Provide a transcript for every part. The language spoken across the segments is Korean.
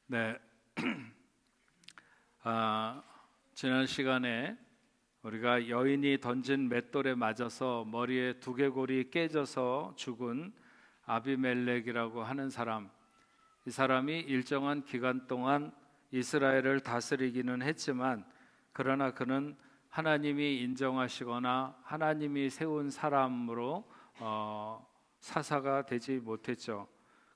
네, 지난 시간에 우리가 여인이 던진 맷돌에 맞아서 머리에 두개골이 깨져서 죽은 아비멜렉이라고 하는 사람, 이 사람이 일정한 기간 동안 이스라엘을 다스리기는 했지만 그러나 그는 하나님이 인정하시거나 하나님이 세운 사람으로 사사가 되지 못했죠.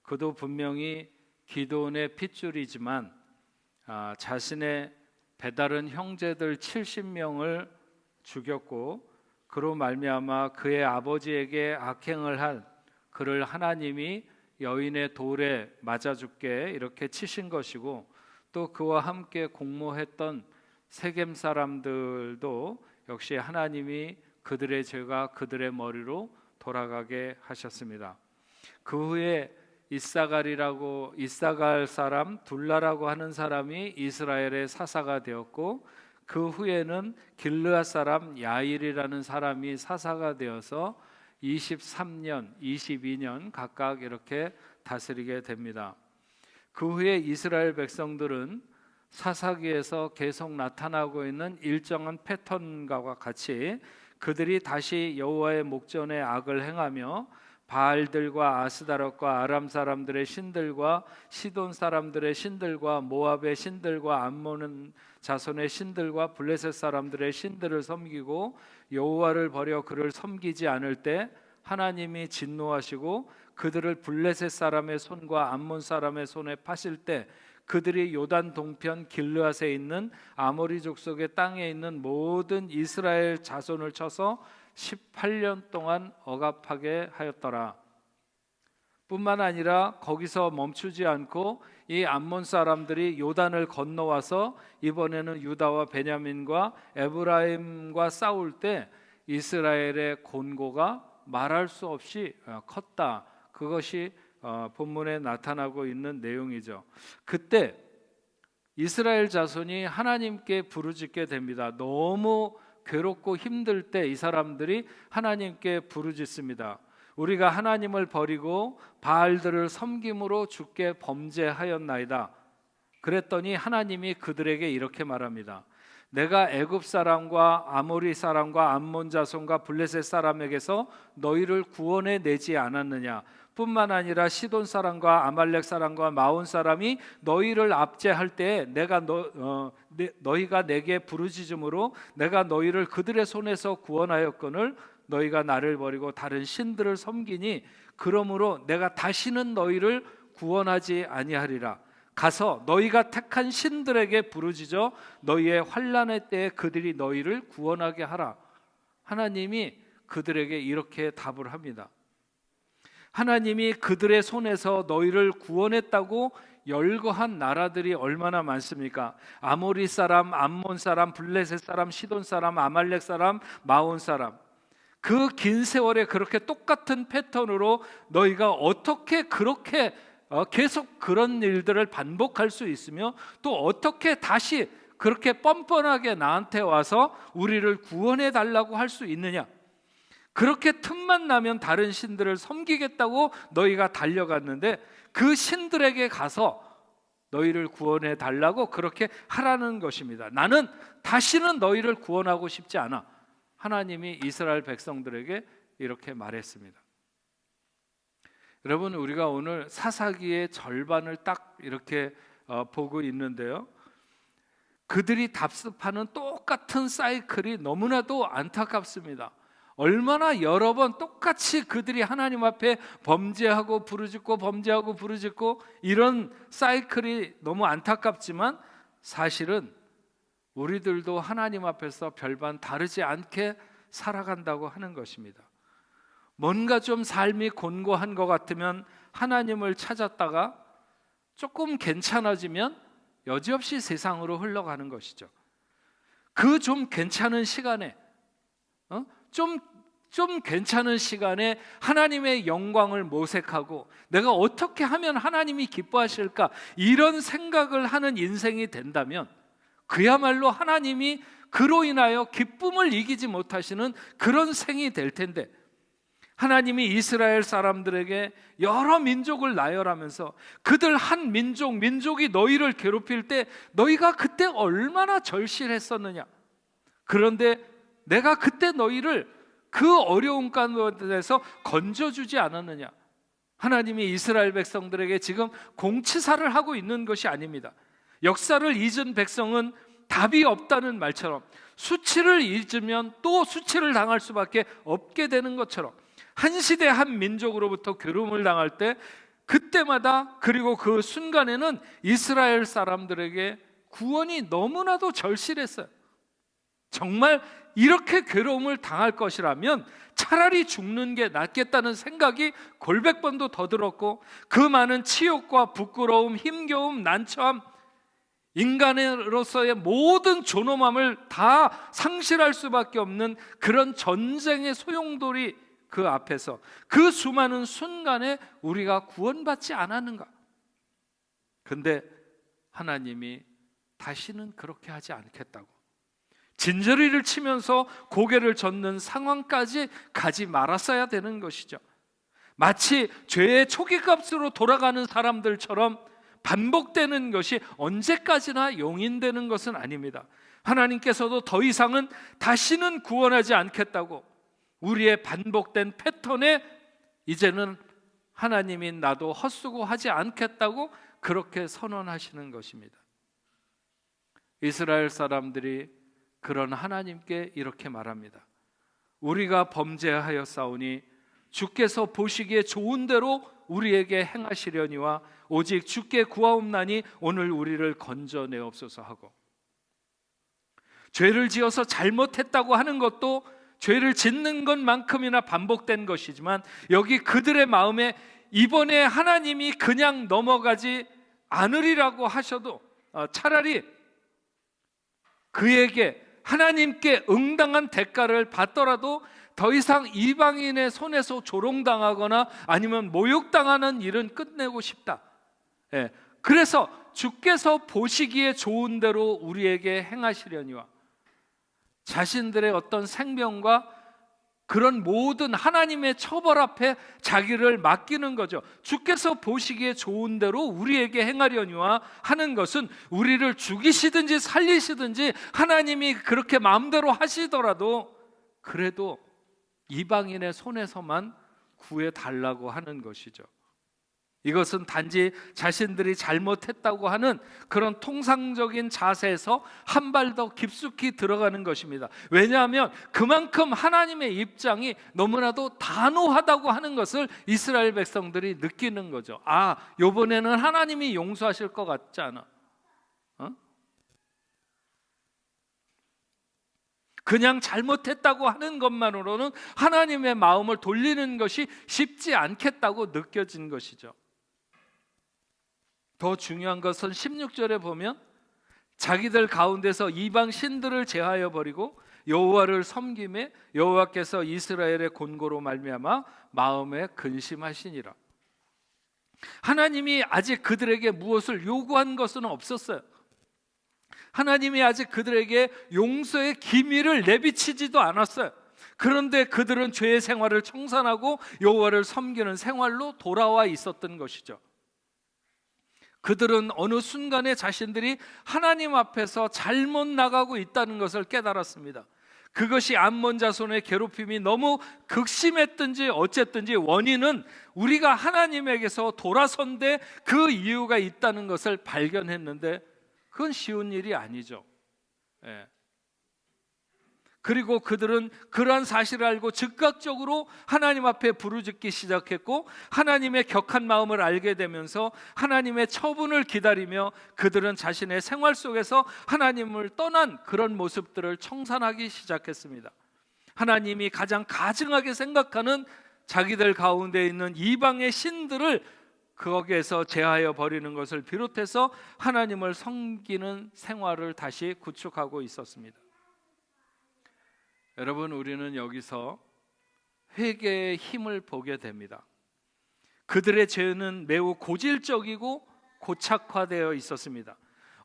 그도 분명히 기드온의 핏줄이지만 자신의 배다른 형제들 70명을 죽였고 그로 말미암아 그의 아버지에게 악행을 한 그를 하나님이 여인의 돌에 맞아 죽게 이렇게 치신 것이고, 또 그와 함께 공모했던 세겜 사람들도 역시 하나님이 그들의 죄가 그들의 머리로 돌아가게 하셨습니다. 그 후에 이사갈 사람 둘라라고 하는 사람이 이스라엘의 사사가 되었고, 그 후에는 길르앗 사람 야일이라는 사람이 사사가 되어서 23년, 22년 각각 이렇게 다스리게 됩니다. 그 후에 이스라엘 백성들은 사사기에서 계속 나타나고 있는 일정한 패턴과 같이 그들이 다시 여호와의 목전에 악을 행하며 바알들과 아스다롯과 아람 사람들의 신들과 시돈 사람들의 신들과 모압의 신들과 암몬 자손의 신들과 블레셋 사람들의 신들을 섬기고 여호와를 버려 그를 섬기지 않을 때 하나님이 진노하시고 그들을 블레셋 사람의 손과 암몬 사람의 손에 파실 때 그들이 요단 동편 길르앗에 있는 아모리 족속의 땅에 있는 모든 이스라엘 자손을 쳐서 18년 동안 억압하게 하였더라. 뿐만 아니라 거기서 멈추지 않고 이 암몬 사람들이 요단을 건너와서 이번에는 유다와 베냐민과 에브라임과 싸울 때 이스라엘의 곤고가 말할 수 없이 컸다. 그것이 본문에 나타나고 있는 내용이죠. 그때 이스라엘 자손이 하나님께 부르짖게 됩니다. 너무 괴롭고 힘들 때 이 사람들이 하나님께 부르짖습니다. 우리가 하나님을 버리고 바알들을 섬김으로 주께 범죄하였나이다. 그랬더니 하나님이 그들에게 이렇게 말합니다. 내가 애굽 사람과 아모리 사람과 암몬 자손과 블레셋 사람에게서 너희를 구원해 내지 않았느냐. 뿐만 아니라 시돈 사람과 아말렉 사람과 마온 사람이 너희를 압제할 때 내가 너희가 내게 부르짖음으로 내가 너희를 그들의 손에서 구원하였거늘 너희가 나를 버리고 다른 신들을 섬기니 그러므로 내가 다시는 너희를 구원하지 아니하리라. 가서 너희가 택한 신들에게 부르짖어 너희의 환난의 때에 그들이 너희를 구원하게 하라. 하나님이 그들에게 이렇게 답을 합니다. 하나님이 그들의 손에서 너희를 구원했다고 열거한 나라들이 얼마나 많습니까? 아모리 사람, 암몬 사람, 블레셋 사람, 시돈 사람, 아말렉 사람, 마온 사람. 그 긴 세월에 그렇게 똑같은 패턴으로 너희가 어떻게 그렇게 계속 그런 일들을 반복할 수 있으며 또 어떻게 다시 그렇게 뻔뻔하게 나한테 와서 우리를 구원해 달라고 할 수 있느냐? 그렇게 틈만 나면 다른 신들을 섬기겠다고 너희가 달려갔는데 그 신들에게 가서 너희를 구원해 달라고 그렇게 하라는 것입니다. 나는 다시는 너희를 구원하고 싶지 않아. 하나님이 이스라엘 백성들에게 이렇게 말했습니다. 여러분, 우리가 오늘 사사기의 절반을 딱 이렇게 보고 있는데요, 그들이 답습하는 똑같은 사이클이 너무나도 안타깝습니다. 얼마나 여러 번 똑같이 그들이 하나님 앞에 범죄하고 부르짖고 범죄하고 부르짖고 이런 사이클이 너무 안타깝지만 사실은 우리들도 하나님 앞에서 별반 다르지 않게 살아간다고 하는 것입니다. 뭔가 좀 삶이 곤고한 것 같으면 하나님을 찾았다가 조금 괜찮아지면 여지없이 세상으로 흘러가는 것이죠. 그 좀 괜찮은 시간에 좀 괜찮은 시간에 하나님의 영광을 모색하고 내가 어떻게 하면 하나님이 기뻐하실까 이런 생각을 하는 인생이 된다면 그야말로 하나님이 그로 인하여 기쁨을 이기지 못하시는 그런 생이 될 텐데, 하나님이 이스라엘 사람들에게 여러 민족을 나열하면서 그들 한 민족이 너희를 괴롭힐 때 너희가 그때 얼마나 절실했었느냐. 그런데 내가 그때 너희를 그 어려운 가운데서 건져주지 않았느냐. 하나님이 이스라엘 백성들에게 지금 공치사를 하고 있는 것이 아닙니다. 역사를 잊은 백성은 답이 없다는 말처럼 수치를 잊으면 또 수치를 당할 수밖에 없게 되는 것처럼 한 시대 한 민족으로부터 괴로움을 당할 때 그때마다 그리고 그 순간에는 이스라엘 사람들에게 구원이 너무나도 절실했어요. 정말 이렇게 괴로움을 당할 것이라면 차라리 죽는 게 낫겠다는 생각이 골백 번도 더 들었고, 그 많은 치욕과 부끄러움, 힘겨움, 난처함, 인간으로서의 모든 존엄함을 다 상실할 수밖에 없는 그런 전쟁의 소용돌이 그 앞에서 그 수많은 순간에 우리가 구원받지 않았는가? 근데 하나님이 다시는 그렇게 하지 않겠다고 진저리를 치면서 고개를 젓는 상황까지 가지 말았어야 되는 것이죠. 마치 죄의 초기값으로 돌아가는 사람들처럼 반복되는 것이 언제까지나 용인되는 것은 아닙니다. 하나님께서도 더 이상은 다시는 구원하지 않겠다고, 우리의 반복된 패턴에 이제는 하나님이 나도 헛수고하지 않겠다고 그렇게 선언하시는 것입니다. 이스라엘 사람들이 그런 하나님께 이렇게 말합니다. 우리가 범죄하였사오니 주께서 보시기에 좋은 대로 우리에게 행하시려니와 오직 주께 구하옵나니 오늘 우리를 건져내옵소서 하고, 죄를 지어서 잘못했다고 하는 것도 죄를 짓는 것만큼이나 반복된 것이지만, 여기 그들의 마음에 이번에 하나님이 그냥 넘어가지 않으리라고 하셔도 차라리 그에게 하나님께 응당한 대가를 받더라도 더 이상 이방인의 손에서 조롱당하거나 아니면 모욕당하는 일은 끝내고 싶다. 그래서 주께서 보시기에 좋은 대로 우리에게 행하시려니와, 자신들의 어떤 생명과 그런 모든 하나님의 처벌 앞에 자기를 맡기는 거죠. 주께서 보시기에 좋은 대로 우리에게 행하려니와 하는 것은 우리를 죽이시든지 살리시든지 하나님이 그렇게 마음대로 하시더라도 그래도 이방인의 손에서만 구해달라고 하는 것이죠. 이것은 단지 자신들이 잘못했다고 하는 그런 통상적인 자세에서 한 발 더 깊숙이 들어가는 것입니다. 왜냐하면 그만큼 하나님의 입장이 너무나도 단호하다고 하는 것을 이스라엘 백성들이 느끼는 거죠. 아, 이번에는 하나님이 용서하실 것 같지 않아? 그냥 잘못했다고 하는 것만으로는 하나님의 마음을 돌리는 것이 쉽지 않겠다고 느껴진 것이죠. 더 중요한 것은 16절에 보면 자기들 가운데서 이방 신들을 제하여 버리고 여호와를 섬김에 여호와께서 이스라엘의 곤고로 말미암아 마음에 근심하시니라. 하나님이 아직 그들에게 무엇을 요구한 것은 없었어요. 하나님이 아직 그들에게 용서의 기미를 내비치지도 않았어요. 그런데 그들은 죄의 생활을 청산하고 여호와를 섬기는 생활로 돌아와 있었던 것이죠. 그들은 어느 순간에 자신들이 하나님 앞에서 잘못 나가고 있다는 것을 깨달았습니다. 그것이 암몬 자손의 괴롭힘이 너무 극심했든지 어쨌든지 원인은 우리가 하나님에게서 돌아선 데 그 이유가 있다는 것을 발견했는데 그건 쉬운 일이 아니죠. 그리고 그들은 그러한 사실을 알고 즉각적으로 하나님 앞에 부르짖기 시작했고, 하나님의 격한 마음을 알게 되면서 하나님의 처분을 기다리며 그들은 자신의 생활 속에서 하나님을 떠난 그런 모습들을 청산하기 시작했습니다. 하나님이 가장 가증하게 생각하는 자기들 가운데 있는 이방의 신들을 거기에서 제하여 버리는 것을 비롯해서 하나님을 섬기는 생활을 다시 구축하고 있었습니다. 여러분, 우리는 여기서 회개의 힘을 보게 됩니다. 그들의 죄는 매우 고질적이고 고착화되어 있었습니다.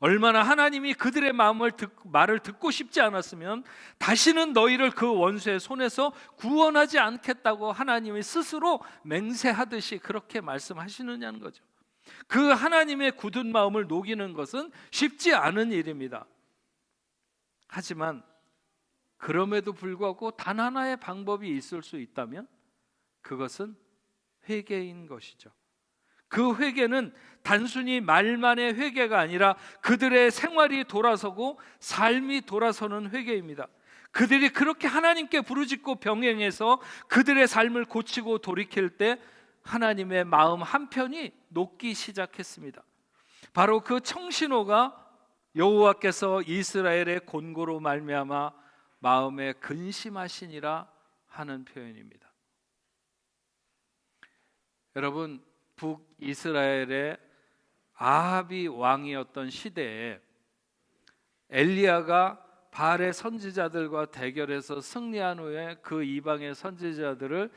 얼마나 하나님이 그들의 말을 듣고 싶지 않았으면 다시는 너희를 그 원수의 손에서 구원하지 않겠다고 하나님이 스스로 맹세하듯이 그렇게 말씀하시느냐는 거죠. 그 하나님의 굳은 마음을 녹이는 것은 쉽지 않은 일입니다. 하지만 그럼에도 불구하고 단 하나의 방법이 있을 수 있다면 그것은 회개인 것이죠. 그 회개는 단순히 말만의 회개가 아니라 그들의 생활이 돌아서고 삶이 돌아서는 회개입니다. 그들이 그렇게 하나님께 부르짖고 병행해서 그들의 삶을 고치고 돌이킬 때 하나님의 마음 한편이 녹기 시작했습니다. 바로 그 청신호가 여호와께서 이스라엘의 곤고로 말미암아 마음에 근심하시니라 하는 표현입니다. 여러분, 북이스라엘의 아합이 왕이었던 시대에 엘리야가 바알의 선지자들과 대결해서 승리한 후에 그 이방의 선지자들을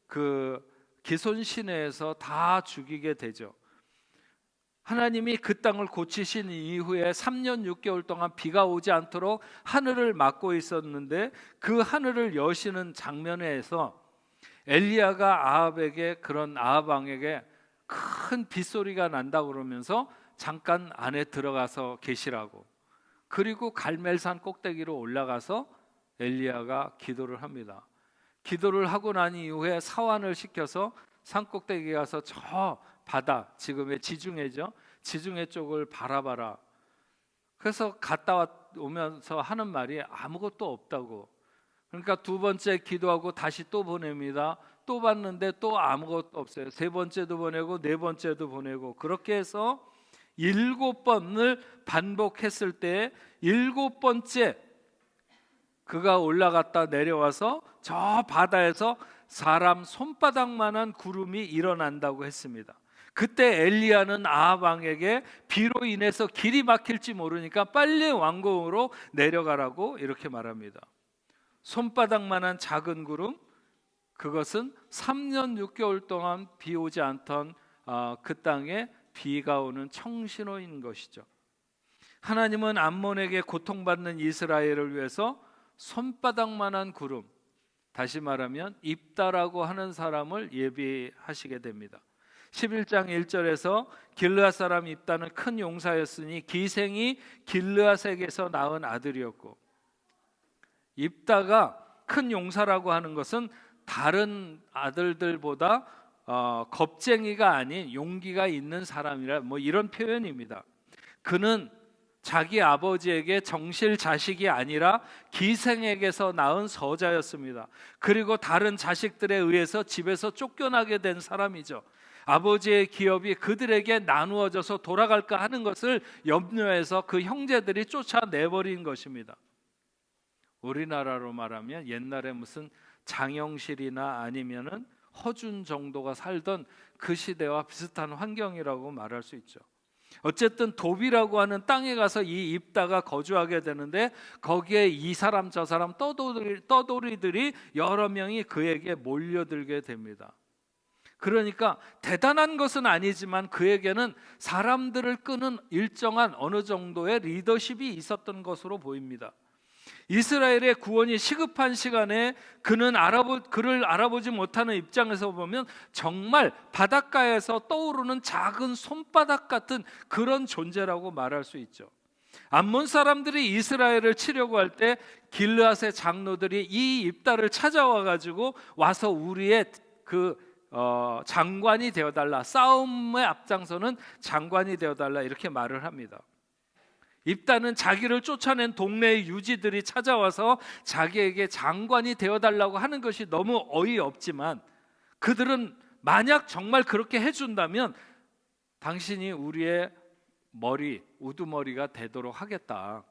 그 기손 시내에서 다 죽이게 되죠. 하나님이 그 땅을 고치신 이후에 3년 6개월 동안 비가 오지 않도록 하늘을 막고 있었는데 그 하늘을 여시는 장면에서 엘리야가 아합 왕에게 큰 빗소리가 난다 그러면서 잠깐 안에 들어가서 계시라고, 그리고 갈멜산 꼭대기로 올라가서 엘리야가 기도를 합니다. 기도를 하고 난 이후에 사환을 시켜서 산 꼭대기에 가서 저 바다, 지금의 지중해죠, 지중해 쪽을 바라봐라. 그래서 갔다 오면서 하는 말이 아무것도 없다고. 그러니까 두 번째 기도하고 다시 또 보냅니다. 또 봤는데 또 아무것도 없어요. 세 번째도 보내고 네 번째도 보내고, 그렇게 해서 7번을 반복했을 때 7번째 그가 올라갔다 내려와서 저 바다에서 사람 손바닥만한 구름이 일어난다고 했습니다. 그때 엘리야는 아합 왕에게 비로 인해서 길이 막힐지 모르니까 빨리 왕궁으로 내려가라고 이렇게 말합니다. 손바닥만한 작은 구름, 그것은 3년 6개월 동안 비 오지 않던 그 땅에 비가 오는 청신호인 것이죠. 하나님은 암몬에게 고통받는 이스라엘을 위해서 손바닥만한 구름, 다시 말하면 입다라고 하는 사람을 예비하시게 됩니다. 11장 1절에서 길르앗 사람 입다는 큰 용사였으니 기생이 길르앗에게서 낳은 아들이었고, 입다가 큰 용사라고 하는 것은 다른 아들들보다 겁쟁이가 아닌 용기가 있는 사람이라 이런 표현입니다. 그는 자기 아버지에게 정실 자식이 아니라 기생에게서 낳은 서자였습니다. 그리고 다른 자식들에 의해서 집에서 쫓겨나게 된 사람이죠. 아버지의 기업이 그들에게 나누어져서 돌아갈까 하는 것을 염려해서 그 형제들이 쫓아내버린 것입니다. 우리나라로 말하면 옛날에 무슨 장영실이나 아니면은 허준 정도가 살던 그 시대와 비슷한 환경이라고 말할 수 있죠. 어쨌든 도비라고 하는 땅에 가서 이 입다가 거주하게 되는데 거기에 이 사람 저 사람 떠돌이들이 여러 명이 그에게 몰려들게 됩니다. 그러니까 대단한 것은 아니지만 그에게는 사람들을 끄는 일정한 어느 정도의 리더십이 있었던 것으로 보입니다. 이스라엘의 구원이 시급한 시간에 그를 알아보지 못하는 입장에서 보면 정말 바닷가에서 떠오르는 작은 손바닥 같은 그런 존재라고 말할 수 있죠. 암몬 사람들이 이스라엘을 치려고 할 때 길르앗의 장로들이 이 입다를 찾아와 가지고 와서 우리의 장관이 되어달라, 싸움에 앞장서는 장관이 되어달라, 이렇게 말을 합니다. 입다는 자기를 쫓아낸 동네의 유지들이 찾아와서 자기에게 장관이 되어달라고 하는 것이 너무 어이없지만, 그들은 만약 정말 그렇게 해준다면 당신이 우리의 우두머리가 되도록 하겠다.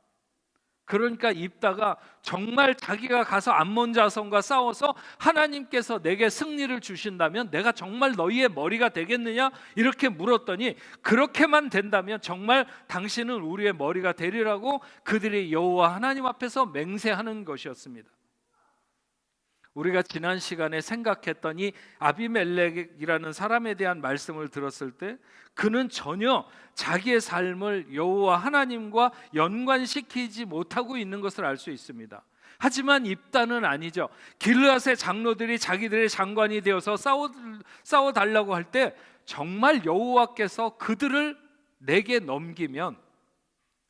그러니까 입다가 정말 자기가 가서 암몬 자손과 싸워서 하나님께서 내게 승리를 주신다면 내가 정말 너희의 머리가 되겠느냐 이렇게 물었더니, 그렇게만 된다면 정말 당신은 우리의 머리가 되리라고 그들이 여호와 하나님 앞에서 맹세하는 것이었습니다. 우리가 지난 시간에 생각했던 이 아비멜렉이라는 사람에 대한 말씀을 들었을 때 그는 전혀 자기의 삶을 여호와 하나님과 연관시키지 못하고 있는 것을 알 수 있습니다. 하지만 입단은 아니죠. 길르앗의 장로들이 자기들의 장관이 되어서 싸워달라고 할 때 정말 여호와께서 그들을 내게 넘기면,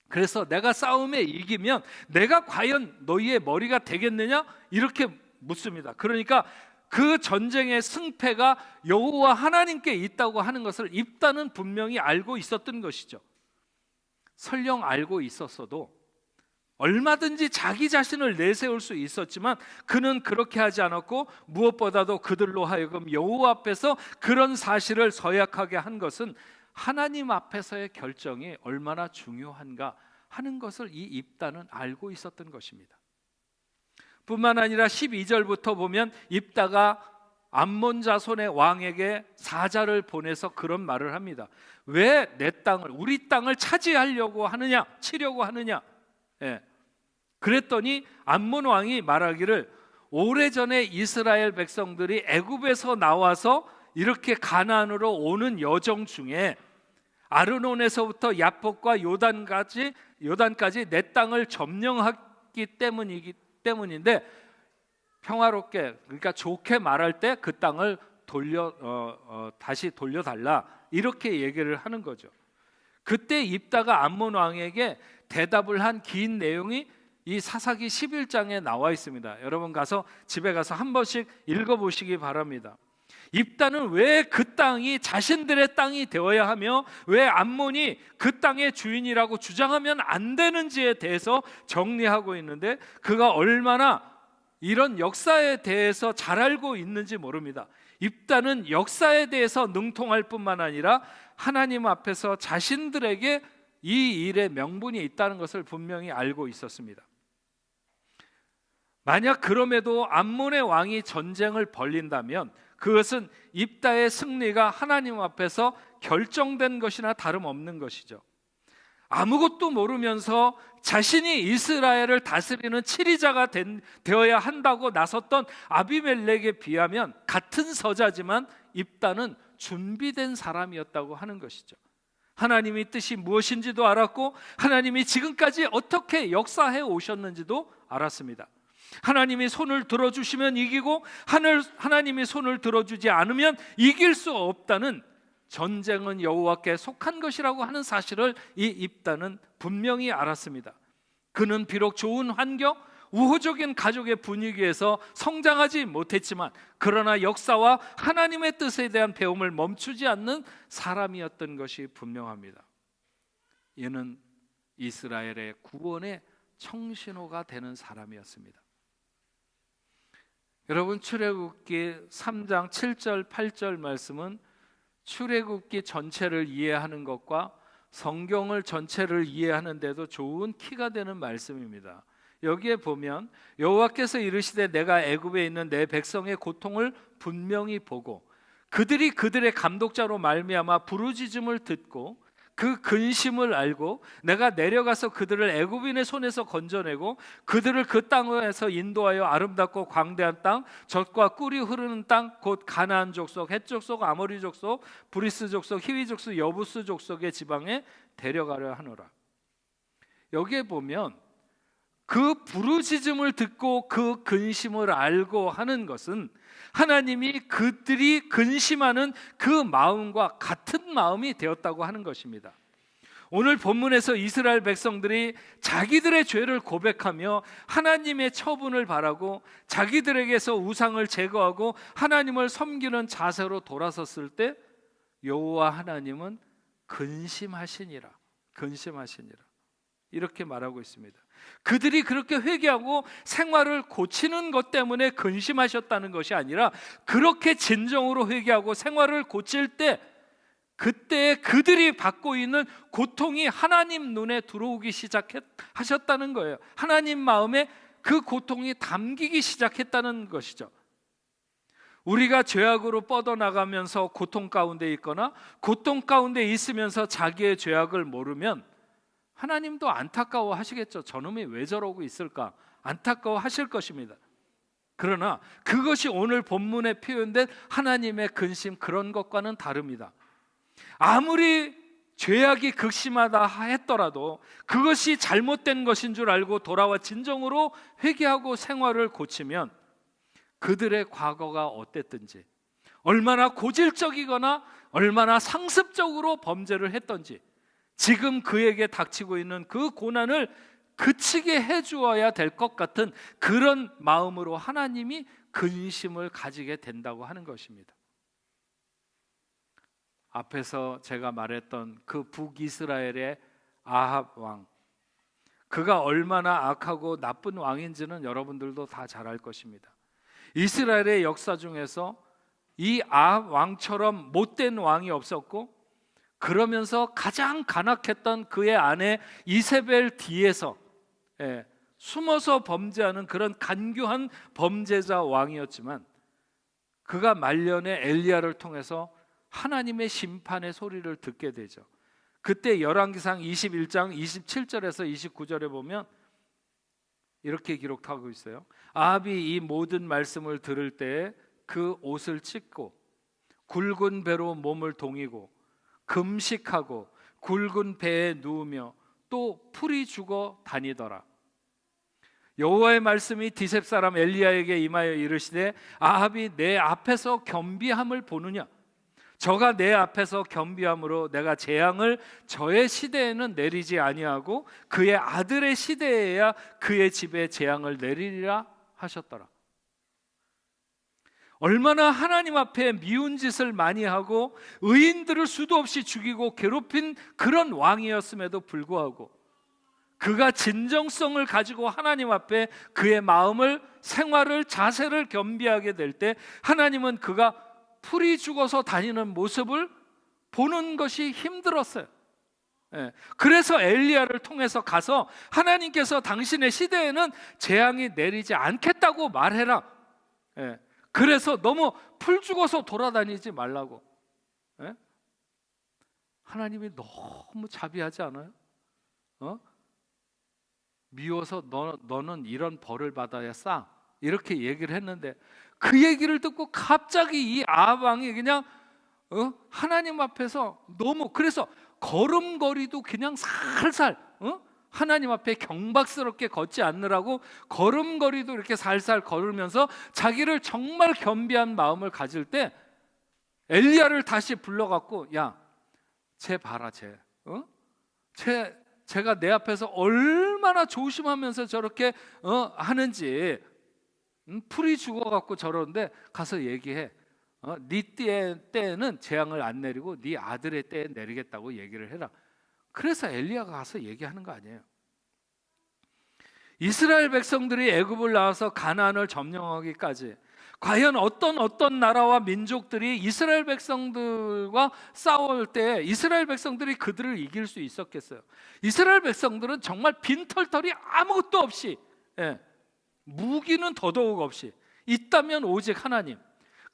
그래서 내가 싸움에 이기면 내가 과연 너희의 머리가 되겠느냐? 이렇게 묻습니다. 그러니까 그 전쟁의 승패가 여호와 하나님께 있다고 하는 것을 입단은 분명히 알고 있었던 것이죠. 설령 알고 있었어도 얼마든지 자기 자신을 내세울 수 있었지만 그는 그렇게 하지 않았고, 무엇보다도 그들로 하여금 여호와 앞에서 그런 사실을 서약하게 한 것은 하나님 앞에서의 결정이 얼마나 중요한가 하는 것을 이 입단은 알고 있었던 것입니다. 뿐만 아니라 12절부터 보면 입다가 암몬 자손의 왕에게 사자를 보내서 그런 말을 합니다. 왜 내 땅을, 우리 땅을 차지하려고 하느냐, 치려고 하느냐. 그랬더니 암몬 왕이 말하기를, 오래전에 이스라엘 백성들이 애굽에서 나와서 이렇게 가나안으로 오는 여정 중에 아르논에서부터 야복과 요단까지 내 땅을 점령했기 때문인데, 평화롭게, 그러니까 좋게 말할 때 그 땅을 다시 돌려달라, 이렇게 얘기를 하는 거죠. 그때 입다가 암몬 왕에게 대답을 한 긴 내용이 이 사사기 11장에 나와 있습니다. 여러분 가서 집에 가서 한 번씩 읽어보시기 바랍니다. 입다는 왜 그 땅이 자신들의 땅이 되어야 하며 왜 암몬이 그 땅의 주인이라고 주장하면 안 되는지에 대해서 정리하고 있는데, 그가 얼마나 이런 역사에 대해서 잘 알고 있는지 모릅니다. 입다는 역사에 대해서 능통할 뿐만 아니라 하나님 앞에서 자신들에게 이 일의 명분이 있다는 것을 분명히 알고 있었습니다. 만약 그럼에도 암몬의 왕이 전쟁을 벌린다면 그것은 입다의 승리가 하나님 앞에서 결정된 것이나 다름없는 것이죠. 아무것도 모르면서 자신이 이스라엘을 다스리는 치리자가 되어야 한다고 나섰던 아비멜렉에 비하면 같은 서자지만 입다는 준비된 사람이었다고 하는 것이죠. 하나님의 뜻이 무엇인지도 알았고 하나님이 지금까지 어떻게 역사해 오셨는지도 알았습니다. 하나님이 손을 들어주시면 이기고 하나님이 손을 들어주지 않으면 이길 수 없다는, 전쟁은 여호와께 속한 것이라고 하는 사실을 이 입다는 분명히 알았습니다. 그는 비록 좋은 환경, 우호적인 가족의 분위기에서 성장하지 못했지만 그러나 역사와 하나님의 뜻에 대한 배움을 멈추지 않는 사람이었던 것이 분명합니다. 이는 이스라엘의 구원의 청신호가 되는 사람이었습니다. 여러분, 출애굽기 3장 7절 8절 말씀은 출애굽기 전체를 이해하는 것과 성경을 전체를 이해하는 데도 좋은 키가 되는 말씀입니다. 여기에 보면 여호와께서 이르시되 내가 애굽에 있는 내 백성의 고통을 분명히 보고 그들이 그들의 감독자로 말미암아 부르짖음을 듣고 그 근심을 알고 내가 내려가서 그들을 애굽인의 손에서 건져내고 그들을 그 땅에서 인도하여 아름답고 광대한 땅, 젖과 꿀이 흐르는 땅, 곧 가나안 족속, 헷 족속, 아모리 족속, 브리스 족속, 히위 족속, 여부스 족속의 지방에 데려가려 하노라. 여기에 보면 그 부르짖음을 듣고 그 근심을 알고 하는 것은 하나님이 그들이 근심하는 그 마음과 같은 마음이 되었다고 하는 것입니다. 오늘 본문에서 이스라엘 백성들이 자기들의 죄를 고백하며 하나님의 처분을 바라고 자기들에게서 우상을 제거하고 하나님을 섬기는 자세로 돌아섰을 때 여호와 하나님은 근심하시니라 이렇게 말하고 있습니다. 그들이 그렇게 회개하고 생활을 고치는 것 때문에 근심하셨다는 것이 아니라 그렇게 진정으로 회개하고 생활을 고칠 때 그때 그들이 받고 있는 고통이 하나님 눈에 들어오기 시작하셨다는 거예요. 하나님 마음에 그 고통이 담기기 시작했다는 것이죠. 우리가 죄악으로 뻗어나가면서 고통 가운데 있거나 고통 가운데 있으면서 자기의 죄악을 모르면 하나님도 안타까워 하시겠죠. 저놈이 왜 저러고 있을까? 안타까워 하실 것입니다. 그러나 그것이 오늘 본문에 표현된 하나님의 근심, 그런 것과는 다릅니다. 아무리 죄악이 극심하다 했더라도 그것이 잘못된 것인 줄 알고 돌아와 진정으로 회개하고 생활을 고치면, 그들의 과거가 어땠든지, 얼마나 고질적이거나 얼마나 상습적으로 범죄를 했던지, 지금 그에게 닥치고 있는 그 고난을 그치게 해주어야 될 것 같은 그런 마음으로 하나님이 근심을 가지게 된다고 하는 것입니다. 앞에서 제가 말했던 그 북이스라엘의 아합 왕, 그가 얼마나 악하고 나쁜 왕인지는 여러분들도 다 잘 알 것입니다. 이스라엘의 역사 중에서 이 아합 왕처럼 못된 왕이 없었고, 그러면서 가장 간악했던 그의 아내 이세벨 뒤에서 숨어서 범죄하는 그런 간교한 범죄자 왕이었지만, 그가 말년에 엘리야를 통해서 하나님의 심판의 소리를 듣게 되죠. 그때 열왕기상 21장 27절에서 29절에 보면 이렇게 기록하고 있어요. 아합이 이 모든 말씀을 들을 때에 그 옷을 찢고 굵은 배로 몸을 동이고 금식하고 굵은 배에 누우며 또 풀이 죽어 다니더라. 여호와의 말씀이 디셉 사람 엘리야에게 임하여 이르시되, 아합이 내 앞에서 겸비함을 보느냐? 저가 내 앞에서 겸비함으로 내가 재앙을 저의 시대에는 내리지 아니하고 그의 아들의 시대에야 그의 집에 재앙을 내리리라 하셨더라. 얼마나 하나님 앞에 미운 짓을 많이 하고 의인들을 수도 없이 죽이고 괴롭힌 그런 왕이었음에도 불구하고, 그가 진정성을 가지고 하나님 앞에 그의 마음을, 생활을, 자세를 겸비하게 될 때 하나님은 그가 풀이 죽어서 다니는 모습을 보는 것이 힘들었어요. 그래서 엘리야를 통해서 가서 하나님께서 당신의 시대에는 재앙이 내리지 않겠다고 말해라. 그래서 너무 풀 죽어서 돌아다니지 말라고. 하나님이 너무 자비하지 않아요? 미워서 너는 이런 벌을 받아야 싸, 이렇게 얘기를 했는데, 그 얘기를 듣고 갑자기 이 아합 왕이 그냥 하나님 앞에서 너무, 그래서 걸음걸이도 그냥 살살 하나님 앞에 경박스럽게 걷지 않느라고 걸음걸이도 이렇게 살살 걸으면서 자기를 정말 겸비한 마음을 가질 때 엘리야를 다시 불러갖고, 야, 쟤 봐라, 쟤가 내 앞에서 얼마나 조심하면서 저렇게 하는지, 풀이 죽어갖고 저러는데 가서 얘기해. 네 때에는 재앙을 안 내리고 네 아들의 때에 내리겠다고 얘기를 해라. 그래서 엘리야가 가서 얘기하는 거 아니에요. 이스라엘 백성들이 애굽을 나와서 가나안을 점령하기까지 과연 어떤 나라와 민족들이 이스라엘 백성들과 싸울 때 이스라엘 백성들이 그들을 이길 수 있었겠어요? 이스라엘 백성들은 정말 빈털터리 아무것도 없이, 무기는 더더욱 없이 있다면 오직 하나님.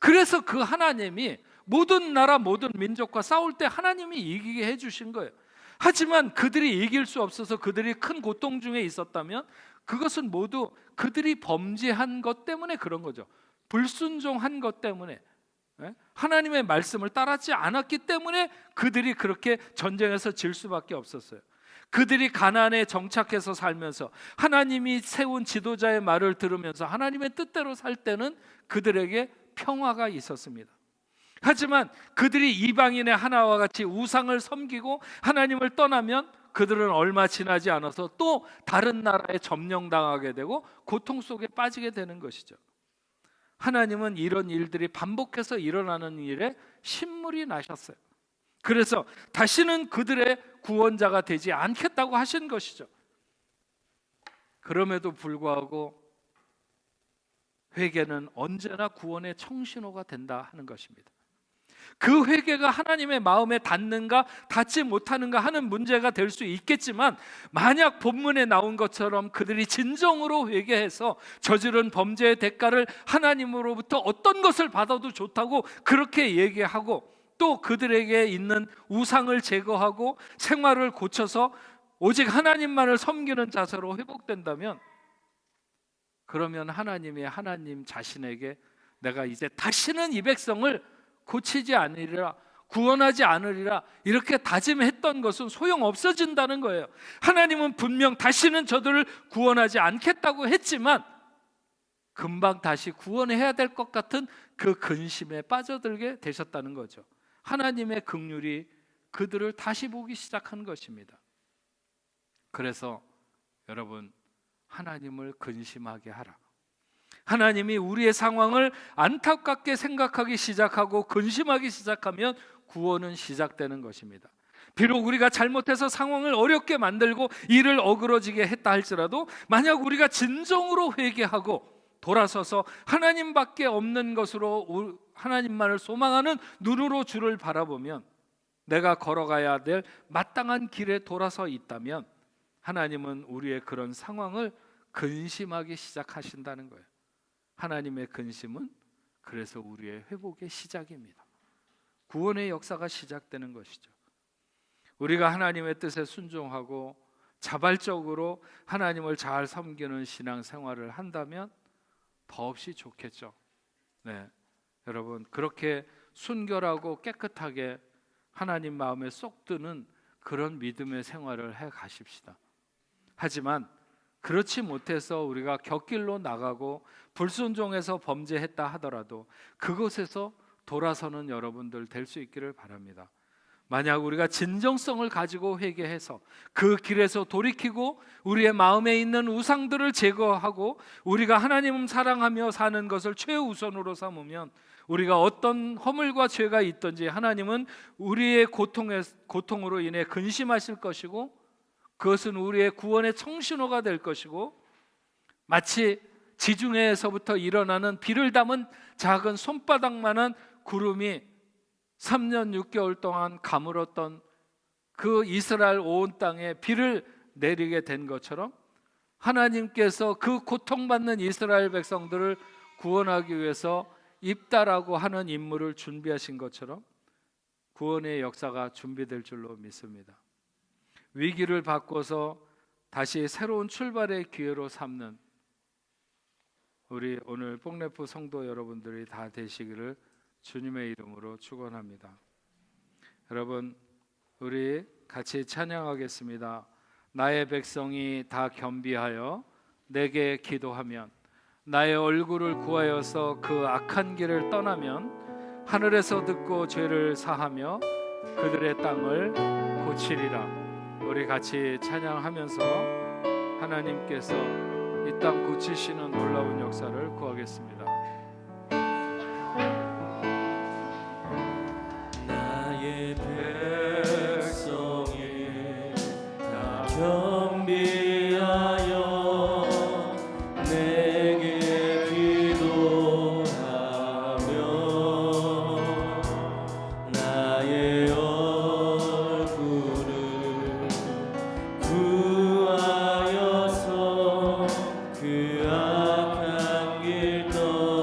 그래서 그 하나님이 모든 나라 모든 민족과 싸울 때 하나님이 이기게 해주신 거예요. 하지만 그들이 이길 수 없어서 그들이 큰 고통 중에 있었다면 그것은 모두 그들이 범죄한 것 때문에 그런 거죠. 불순종한 것 때문에, 하나님의 말씀을 따르지 않았기 때문에 그들이 그렇게 전쟁에서 질 수밖에 없었어요. 그들이 가나안에 정착해서 살면서 하나님이 세운 지도자의 말을 들으면서 하나님의 뜻대로 살 때는 그들에게 평화가 있었습니다. 하지만 그들이 이방인의 하나와 같이 우상을 섬기고 하나님을 떠나면 그들은 얼마 지나지 않아서 또 다른 나라에 점령당하게 되고 고통 속에 빠지게 되는 것이죠. 하나님은 이런 일들이 반복해서 일어나는 일에 신물이 나셨어요. 그래서 다시는 그들의 구원자가 되지 않겠다고 하신 것이죠. 그럼에도 불구하고 회개는 언제나 구원의 청신호가 된다 하는 것입니다. 그 회개가 하나님의 마음에 닿는가 닿지 못하는가 하는 문제가 될 수 있겠지만, 만약 본문에 나온 것처럼 그들이 진정으로 회개해서 저지른 범죄의 대가를 하나님으로부터 어떤 것을 받아도 좋다고 그렇게 얘기하고, 또 그들에게 있는 우상을 제거하고 생활을 고쳐서 오직 하나님만을 섬기는 자세로 회복된다면 그러면 하나님 자신에게 내가 이제 다시는 이 백성을 고치지 않으리라, 구원하지 않으리라 이렇게 다짐했던 것은 소용없어진다는 거예요. 하나님은 분명 다시는 저들을 구원하지 않겠다고 했지만 금방 다시 구원해야 될 것 같은 그 근심에 빠져들게 되셨다는 거죠. 하나님의 긍휼이 그들을 다시 보기 시작한 것입니다. 그래서 여러분, 하나님을 근심하게 하라. 하나님이 우리의 상황을 안타깝게 생각하기 시작하고 근심하기 시작하면 구원은 시작되는 것입니다. 비록 우리가 잘못해서 상황을 어렵게 만들고 일을 어그러지게 했다 할지라도 만약 우리가 진정으로 회개하고 돌아서서 하나님밖에 없는 것으로 하나님만을 소망하는 눈으로 주를 바라보면 내가 걸어가야 될 마땅한 길에 돌아서 있다면 하나님은 우리의 그런 상황을 근심하기 시작하신다는 거예요. 하나님의 근심은 그래서 우리의 회복의 시작입니다. 구원의 역사가 시작되는 것이죠. 우리가 하나님의 뜻에 순종하고 자발적으로 하나님을 잘 섬기는 신앙생활을 한다면 더없이 좋겠죠. 네, 여러분, 그렇게 순결하고 깨끗하게 하나님 마음에 쏙 드는 그런 믿음의 생활을 해 가십시다. 하지만 그렇지 못해서 우리가 곁길로 나가고 불순종해서 범죄했다 하더라도 그곳에서 돌아서는 여러분들 될 수 있기를 바랍니다. 만약 우리가 진정성을 가지고 회개해서 그 길에서 돌이키고 우리의 마음에 있는 우상들을 제거하고 우리가 하나님을 사랑하며 사는 것을 최우선으로 삼으면 우리가 어떤 허물과 죄가 있든지 하나님은 우리의 고통으로 인해 근심하실 것이고 그것은 우리의 구원의 청신호가 될 것이고 마치 지중해에서부터 일어나는 비를 담은 작은 손바닥만한 구름이 3년 6개월 동안 가물었던 그 이스라엘 온 땅에 비를 내리게 된 것처럼 하나님께서 그 고통받는 이스라엘 백성들을 구원하기 위해서 입다라고 하는 인물을 준비하신 것처럼 구원의 역사가 준비될 줄로 믿습니다. 위기를 바꿔서 다시 새로운 출발의 기회로 삼는 우리 오늘 뽕레프 성도 여러분들이 다 되시기를 주님의 이름으로 축원합니다. 여러분, 우리 같이 찬양하겠습니다. 나의 백성이 다 겸비하여 내게 기도하면 나의 얼굴을 구하여서 그 악한 길을 떠나면 하늘에서 듣고 죄를 사하며 그들의 땅을 고치리라. 우리 같이 찬양하면서 하나님께서 이 땅 고치시는 놀라운 역사를 구하겠습니다. 나의 백성이 다 겸비하여 내게 기도하며 나의 얼굴을 구하여서 그 악한 길 떠나면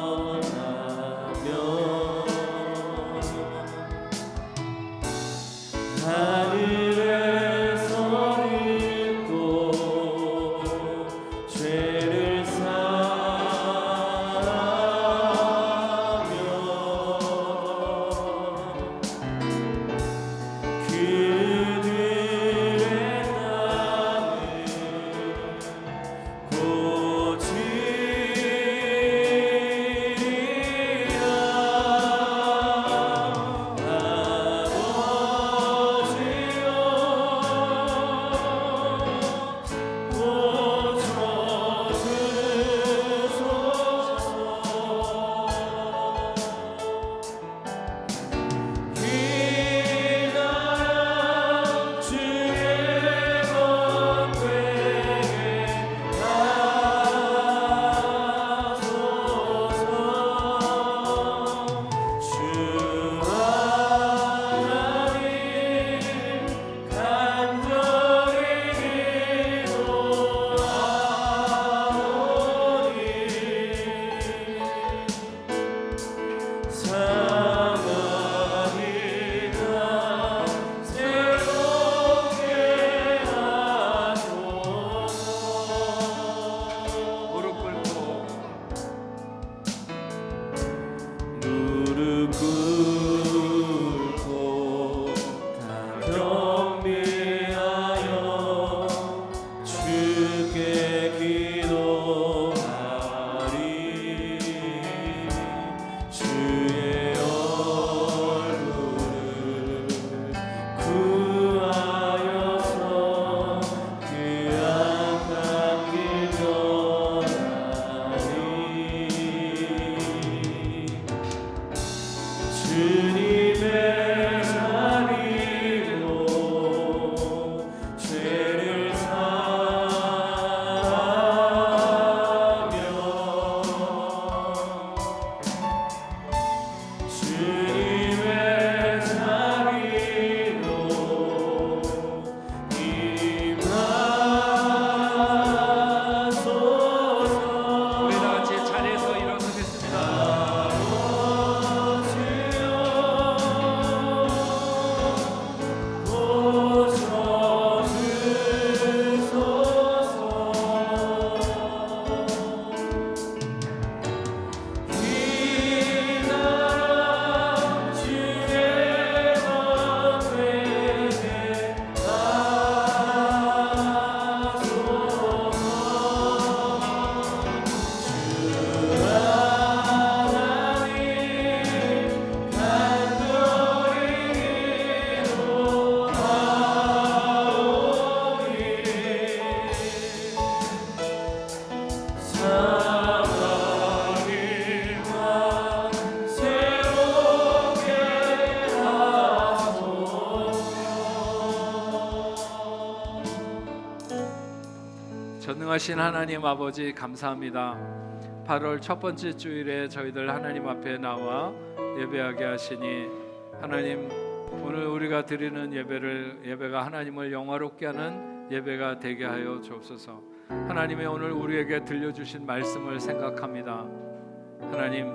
전능하신 하나님 아버지 감사합니다. 8월 첫 번째 주일에 저희들 하나님 앞에 나와 예배하게 하시니 하나님, 오늘 우리가 드리는 예배가 하나님을 영화롭게 하는 예배가 되게 하여 주옵소서. 하나님의 오늘 우리에게 들려주신 말씀을 생각합니다. 하나님,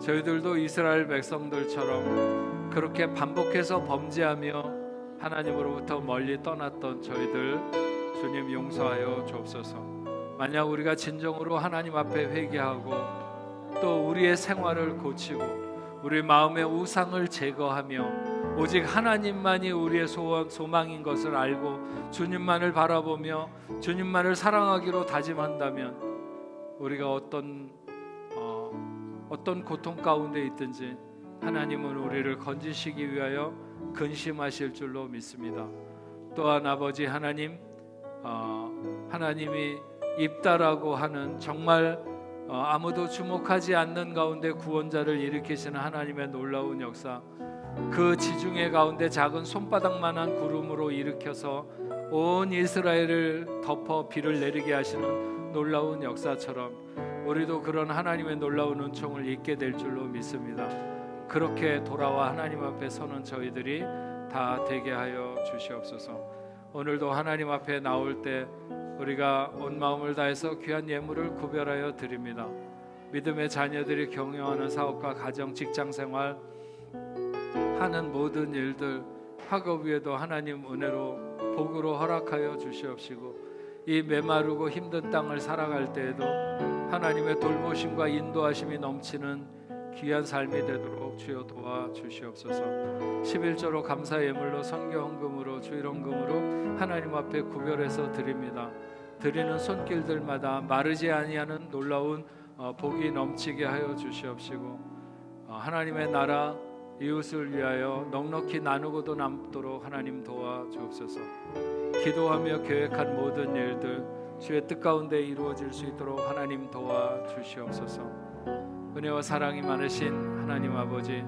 저희들도 이스라엘 백성들처럼 그렇게 반복해서 범죄하며 하나님으로부터 멀리 떠났던 저희들 주님 용서하여 주옵소서. 만약 우리가 진정으로 하나님 앞에 회개하고 또 우리의 생활을 고치고 우리 마음의 우상을 제거하며 오직 하나님만이 우리의 소망인 것을 알고 주님만을 바라보며 주님만을 사랑하기로 다짐한다면 우리가 어떤 고통 가운데 있든지 하나님은 우리를 건지시기 위하여 근심하실 줄로 믿습니다. 또한 아버지 하나님, 하나님이 입다라고 하는 정말 아무도 주목하지 않는 가운데 구원자를 일으키시는 하나님의 놀라운 역사, 그 지중해 가운데 작은 손바닥만한 구름으로 일으켜서 온 이스라엘을 덮어 비를 내리게 하시는 놀라운 역사처럼 우리도 그런 하나님의 놀라운 은총을 잊게 될 줄로 믿습니다. 그렇게 돌아와 하나님 앞에 서는 저희들이 다 되게 하여 주시옵소서. 오늘도 하나님 앞에 나올 때 우리가 온 마음을 다해서 귀한 예물을 구별하여 드립니다. 믿음의 자녀들이 경영하는 사업과 가정, 직장생활 하는 모든 일들, 학업 위에도 하나님 은혜로 복으로 허락하여 주시옵시고 이 메마르고 힘든 땅을 살아갈 때에도 하나님의 돌보심과 인도하심이 넘치는 귀한 삶이 되도록 주여 도와주시옵소서. 11조로 감사 예물로 선교 헌금으로 주일 헌금으로 하나님 앞에 구별해서 드립니다. 드리는 손길들마다 마르지 아니하는 놀라운 복이 넘치게 하여 주시옵시고 하나님의 나라 이웃을 위하여 넉넉히 나누고도 남도록 하나님 도와주옵소서. 기도하며 계획한 모든 일들 주의 뜻 가운데 이루어질 수 있도록 하나님 도와주시옵소서. 은혜와 사랑이 많으신 하나님 아버지,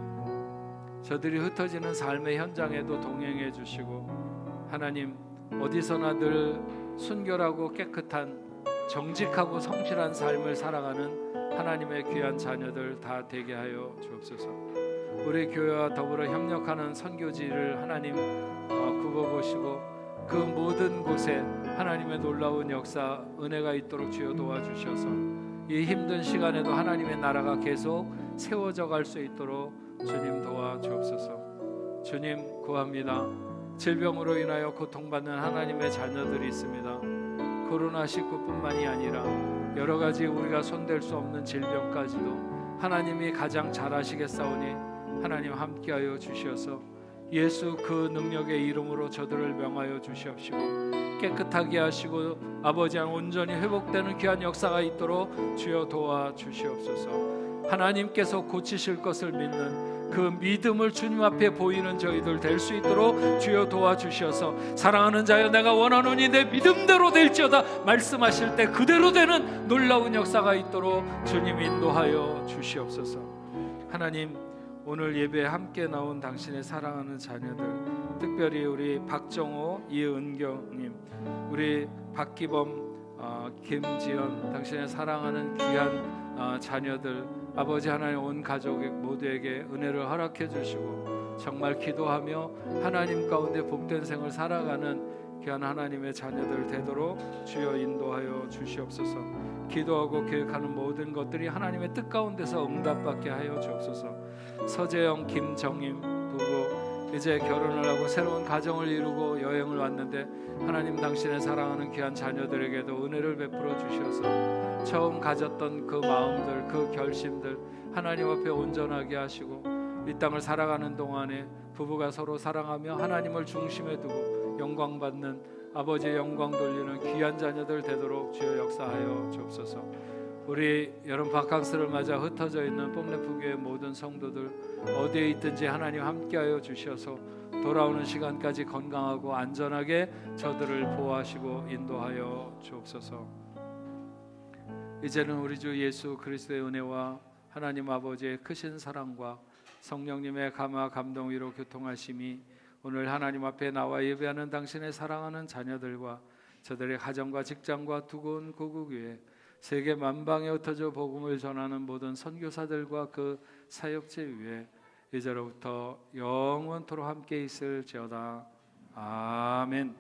저들이 흩어지는 삶의 현장에도 동행해 주시고 하나님, 어디서나 늘 순결하고 깨끗한 정직하고 성실한 삶을 살아가는 하나님의 귀한 자녀들 다 되게 하여 주옵소서. 우리 교회와 더불어 협력하는 선교지를 하나님 굽어보시고 그 모든 곳에 하나님의 놀라운 역사, 은혜가 있도록 주여 도와주셔서 이 힘든 시간에도 하나님의 나라가 계속 세워져 갈 수 있도록 주님 도와주옵소서. 주님 구합니다. 질병으로 인하여 고통받는 하나님의 자녀들이 있습니다. 코로나19뿐만이 아니라 여러 가지 우리가 손댈 수 없는 질병까지도 하나님이 가장 잘 아시겠사오니 하나님 함께하여 주시어서 예수 그 능력의 이름으로 저들을 명하여 주시옵시고 깨끗하게 하시고 아버지 안 온전히 회복되는 귀한 역사가 있도록 주여 도와주시옵소서. 하나님께서 고치실 것을 믿는 그 믿음을 주님 앞에 보이는 저희들 될 수 있도록 주여 도와주셔서 사랑하는 자여 내가 원하노니 내 믿음대로 될지어다 말씀하실 때 그대로 되는 놀라운 역사가 있도록 주님 인도하여 주시옵소서. 하나님, 오늘 예배에 함께 나온 당신의 사랑하는 자녀들, 특별히 우리 박정호, 이은경님, 우리 박기범, 김지연, 당신의 사랑하는 귀한 자녀들, 아버지 하나님 온 가족 모두에게 은혜를 허락해 주시고 정말 기도하며 하나님 가운데 복된 생을 살아가는 귀한 하나님의 자녀들 되도록 주여 인도하여 주시옵소서. 기도하고 계획하는 모든 것들이 하나님의 뜻 가운데서 응답받게 하여 주옵소서. 서재영, 김정임 부부 이제 결혼을 하고 새로운 가정을 이루고 여행을 왔는데 하나님 당신의 사랑하는 귀한 자녀들에게도 은혜를 베풀어 주셔서 처음 가졌던 그 마음들, 그 결심들 하나님 앞에 온전하게 하시고 이 땅을 살아가는 동안에 부부가 서로 사랑하며 하나님을 중심에 두고 영광 받는 아버지의 영광 돌리는 귀한 자녀들 되도록 주여 역사하여 주옵소서. 우리 여름 바캉스를 맞아 흩어져 있는 뽕레프교의 모든 성도들 어디에 있든지 하나님 함께하여 주셔서 돌아오는 시간까지 건강하고 안전하게 저들을 보호하시고 인도하여 주옵소서. 이제는 우리 주 예수 그리스도의 은혜와 하나님 아버지의 크신 사랑과 성령님의 감화 감동 위로 교통하심이 오늘 하나님 앞에 나와 예배하는 당신의 사랑하는 자녀들과 저들의 가정과 직장과 두고온 고국 위에 세계 만방에 흩어져 복음을 전하는 모든 선교사들과 그 사역체 위에 이제로부터 영원토록 함께 있을지어다. 아멘.